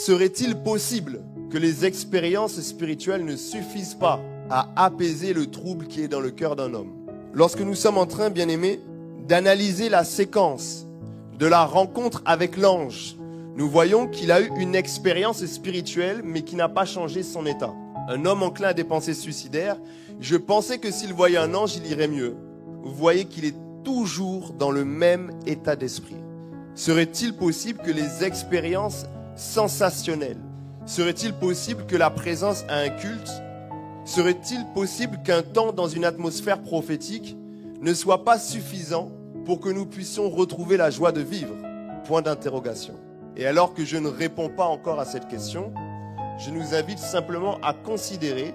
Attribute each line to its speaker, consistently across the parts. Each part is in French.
Speaker 1: Serait-il possible que les expériences spirituelles ne suffisent pas à apaiser le trouble qui est dans le cœur d'un homme? Lorsque nous sommes en train, bien-aimés, d'analyser la séquence de la rencontre avec l'ange, nous voyons qu'il a eu une expérience spirituelle, mais qui n'a pas changé son état. Un homme enclin à des pensées suicidaires, je pensais que s'il voyait un ange, il irait mieux. Vous voyez qu'il est toujours dans le même état d'esprit. Serait-il possible que les expériences sensationnelles, serait-il possible que la présence à un culte, serait-il possible qu'un temps dans une atmosphère prophétique ne soit pas suffisant pour que nous puissions retrouver la joie de vivre? Point d'interrogation. Et alors que je ne réponds pas encore à cette question, je nous invite simplement à considérer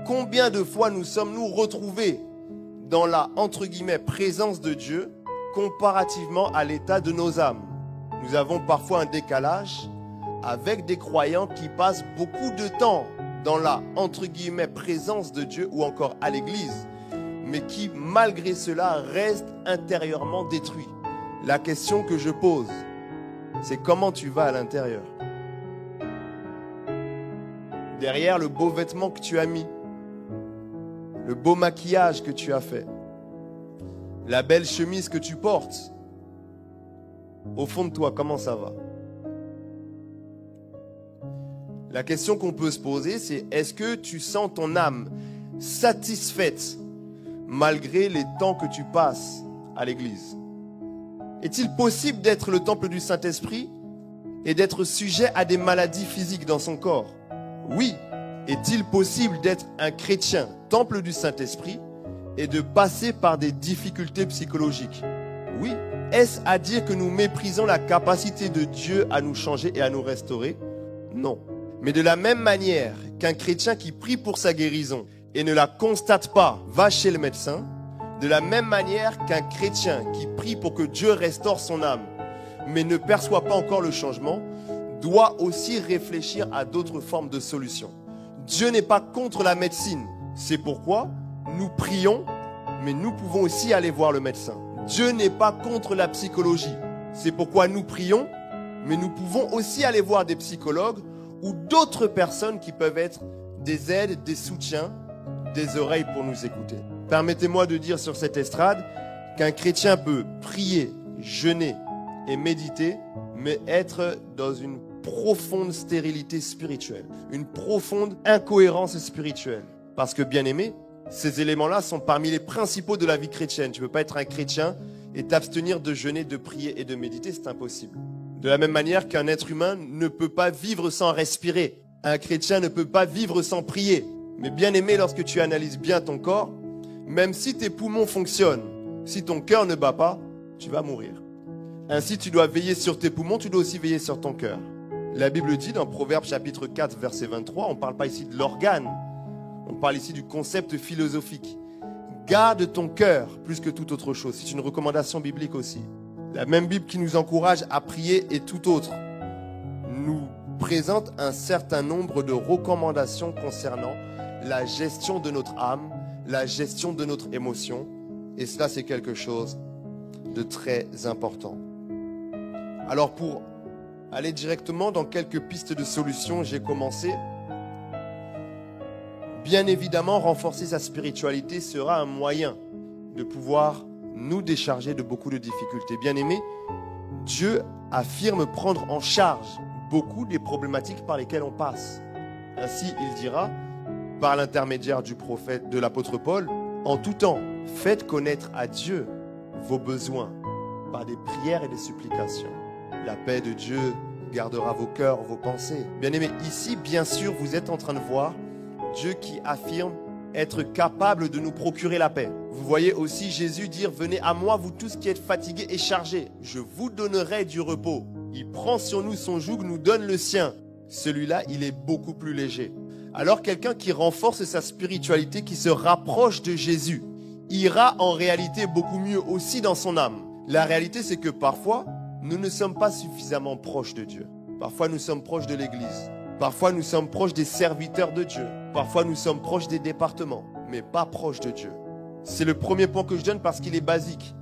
Speaker 1: combien de fois nous sommes-nous retrouvés dans la, entre guillemets, présence de Dieu comparativement à l'état de nos âmes. Nous avons parfois un décalage avec des croyants qui passent beaucoup de temps dans la, entre guillemets, présence de Dieu ou encore à l'église, mais qui, malgré cela, restent intérieurement détruits. La question que je pose, c'est comment tu vas à l'intérieur? Derrière le beau vêtement que tu as mis, le beau maquillage que tu as fait, la belle chemise que tu portes, au fond de toi, comment ça va? La question qu'on peut se poser, c'est est-ce que tu sens ton âme satisfaite malgré les temps que tu passes à l'église? Est-il possible d'être le temple du Saint-Esprit et d'être sujet à des maladies physiques dans son corps? Oui. Est-il possible d'être un chrétien, temple du Saint-Esprit, et de passer par des difficultés psychologiques? Oui. Est-ce à dire que nous méprisons la capacité de Dieu à nous changer et à nous restaurer? Non. Mais de la même manière qu'un chrétien qui prie pour sa guérison et ne la constate pas va chez le médecin, de la même manière qu'un chrétien qui prie pour que Dieu restaure son âme, mais ne perçoit pas encore le changement, doit aussi réfléchir à d'autres formes de solutions. Dieu n'est pas contre la médecine. C'est pourquoi nous prions, mais nous pouvons aussi aller voir le médecin. Dieu n'est pas contre la psychologie. C'est pourquoi nous prions, mais nous pouvons aussi aller voir des psychologues ou d'autres personnes qui peuvent être des aides, des soutiens, des oreilles pour nous écouter. Permettez-moi de dire sur cette estrade qu'un chrétien peut prier, jeûner et méditer, mais être dans une profonde stérilité spirituelle, une profonde incohérence spirituelle. Parce que, bien aimé, ces éléments-là sont parmi les principaux de la vie chrétienne. Tu ne peux pas être un chrétien et t'abstenir de jeûner, de prier et de méditer, c'est impossible. De la même manière qu'un être humain ne peut pas vivre sans respirer. Un chrétien ne peut pas vivre sans prier. Mais bien aimé, lorsque tu analyses bien ton corps, même si tes poumons fonctionnent, si ton cœur ne bat pas, tu vas mourir. Ainsi, tu dois veiller sur tes poumons, tu dois aussi veiller sur ton cœur. La Bible dit dans Proverbes chapitre 4, verset 23, on ne parle pas ici de l'organe, on parle ici du concept philosophique. Garde ton cœur plus que toute autre chose. C'est une recommandation biblique aussi. La même Bible qui nous encourage à prier et tout autre nous présente un certain nombre de recommandations concernant la gestion de notre âme, la gestion de notre émotion. Et cela, c'est quelque chose de très important. Alors, pour aller directement dans quelques pistes de solutions, j'ai commencé. Bien évidemment, renforcer sa spiritualité sera un moyen de pouvoir nous décharger de beaucoup de difficultés. Bien aimé, Dieu affirme prendre en charge beaucoup des problématiques par lesquelles on passe. Ainsi, il dira, par l'intermédiaire du prophète, de l'apôtre Paul, en tout temps, faites connaître à Dieu vos besoins par des prières et des supplications. La paix de Dieu gardera vos cœurs, vos pensées. Bien aimé, ici, bien sûr, vous êtes en train de voir Dieu qui affirme être capable de nous procurer la paix. Vous voyez aussi Jésus dire, venez à moi, vous tous qui êtes fatigués et chargés, je vous donnerai du repos. Il prend sur nous son joug, nous donne le sien. Celui-là, il est beaucoup plus léger. Alors quelqu'un qui renforce sa spiritualité, qui se rapproche de Jésus, ira en réalité beaucoup mieux aussi dans son âme. La réalité, c'est que parfois, nous ne sommes pas suffisamment proches de Dieu. Parfois, nous sommes proches de l'Église. Parfois, nous sommes proches des serviteurs de Dieu. Parfois, nous sommes proches des départements, mais pas proches de Dieu. C'est le premier point que je donne parce qu'il est basique.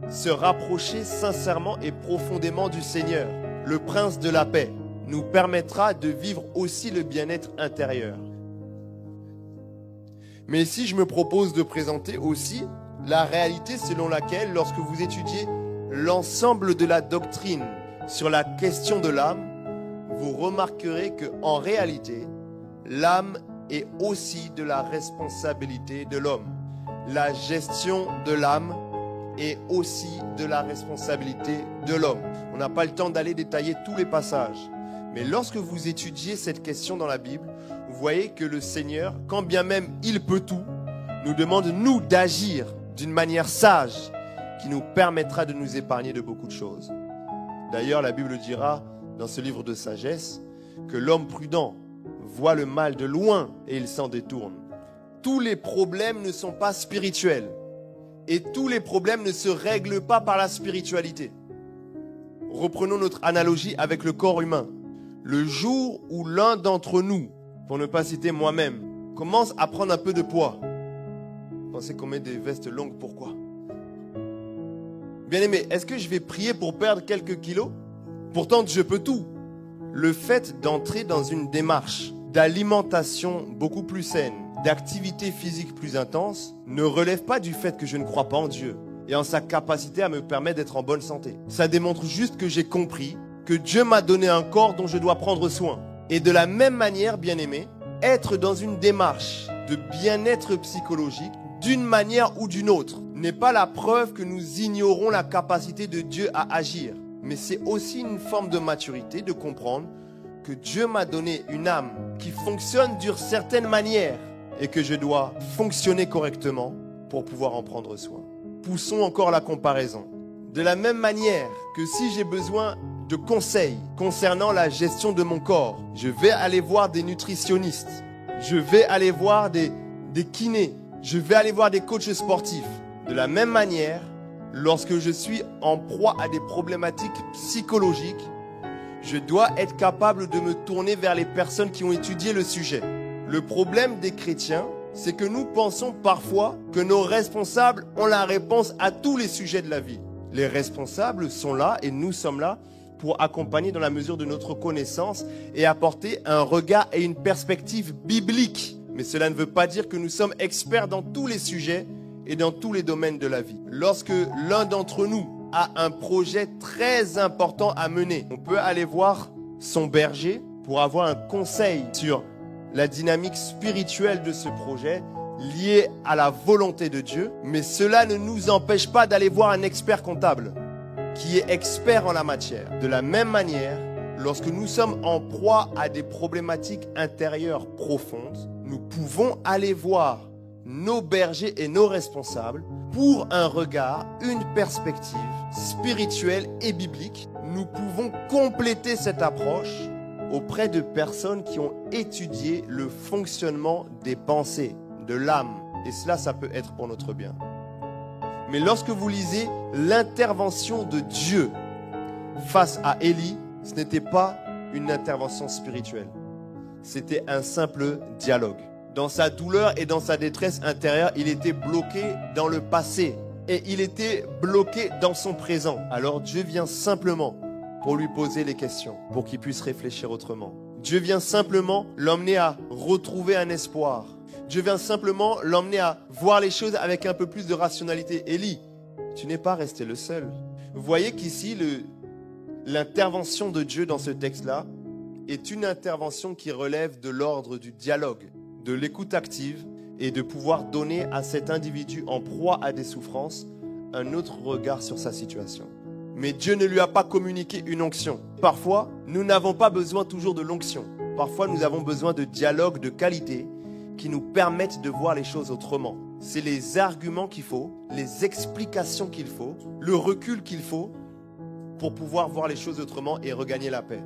Speaker 1: Se rapprocher sincèrement et profondément du Seigneur, le Prince de la paix. nous permettra de vivre aussi le bien-être intérieur. Mais ici, je me propose de présenter aussi la réalité selon laquelle, lorsque vous étudiez l'ensemble de la doctrine sur la question de l'âme, vous remarquerez qu'en réalité, l'âme est aussi de la responsabilité de l'homme. La gestion de l'âme est aussi de la responsabilité de l'homme. On n'a pas le temps d'aller détailler tous les passages. Mais lorsque vous étudiez cette question dans la Bible, vous voyez que le Seigneur, quand bien même il peut tout, nous demande, nous, d'agir d'une manière sage qui nous permettra de nous épargner de beaucoup de choses. D'ailleurs, la Bible dira dans ce livre de sagesse que l'homme prudent voit le mal de loin et il s'en détourne. Tous les problèmes ne sont pas spirituels et tous les problèmes ne se règlent pas par la spiritualité. Reprenons notre analogie avec le corps humain. Le jour où l'un d'entre nous, pour ne pas citer moi-même, commence à prendre un peu de poids, pensez qu'on met des vestes longues, pourquoi? Bien-aimé, est-ce que je vais prier pour perdre quelques kilos? Pourtant, je peux tout. Le fait d'entrer dans une démarche d'alimentation beaucoup plus saine, d'activité physique plus intense, ne relève pas du fait que je ne crois pas en Dieu et en sa capacité à me permettre d'être en bonne santé. Ça démontre juste que j'ai compris que Dieu m'a donné un corps dont je dois prendre soin. Et de la même manière, bien-aimé, être dans une démarche de bien-être psychologique, d'une manière ou d'une autre, n'est pas la preuve que nous ignorons la capacité de Dieu à agir. Mais c'est aussi une forme de maturité de comprendre que Dieu m'a donné une âme qui fonctionne d'une certaine manière et que je dois fonctionner correctement pour pouvoir en prendre soin. Poussons encore la comparaison. De la même manière que si j'ai besoin de conseils concernant la gestion de mon corps, je vais aller voir des nutritionnistes, je vais aller voir des kinés, je vais aller voir des coachs sportifs. De la même manière, lorsque je suis en proie à des problématiques psychologiques, je dois être capable de me tourner vers les personnes qui ont étudié le sujet. Le problème des chrétiens, c'est que nous pensons parfois que nos responsables ont la réponse à tous les sujets de la vie. Les responsables sont là et nous sommes là pour accompagner dans la mesure de notre connaissance et apporter un regard et une perspective biblique. Mais cela ne veut pas dire que nous sommes experts dans tous les sujets et dans tous les domaines de la vie. Lorsque l'un d'entre nous a un projet très important à mener, on peut aller voir son berger pour avoir un conseil sur la dynamique spirituelle de ce projet lié à la volonté de Dieu, mais cela ne nous empêche pas d'aller voir un expert comptable qui est expert en la matière. De la même manière, lorsque nous sommes en proie à des problématiques intérieures profondes, nous pouvons aller voir nos bergers et nos responsables pour un regard, une perspective spirituelle et biblique. Nous pouvons compléter cette approche auprès de personnes qui ont étudié le fonctionnement des pensées, de l'âme. Et cela, ça peut être pour notre bien. Mais lorsque vous lisez l'intervention de Dieu face à Élie, ce n'était pas une intervention spirituelle. C'était un simple dialogue. Dans sa douleur et dans sa détresse intérieure, il était bloqué dans le passé et il était bloqué dans son présent. Alors Dieu vient simplement pour lui poser les questions, pour qu'il puisse réfléchir autrement. Dieu vient simplement l'emmener à retrouver un espoir. Dieu vient simplement l'emmener à voir les choses avec un peu plus de rationalité. Élie, tu n'es pas resté le seul. Vous voyez qu'ici, l'intervention de Dieu dans ce texte-là est une intervention qui relève de l'ordre du dialogue, de l'écoute active et de pouvoir donner à cet individu en proie à des souffrances un autre regard sur sa situation. Mais Dieu ne lui a pas communiqué une onction. Parfois, nous n'avons pas besoin toujours de l'onction. Parfois, nous avons besoin de dialogues de qualité qui nous permettent de voir les choses autrement. C'est les arguments qu'il faut, les explications qu'il faut, le recul qu'il faut pour pouvoir voir les choses autrement et regagner la paix.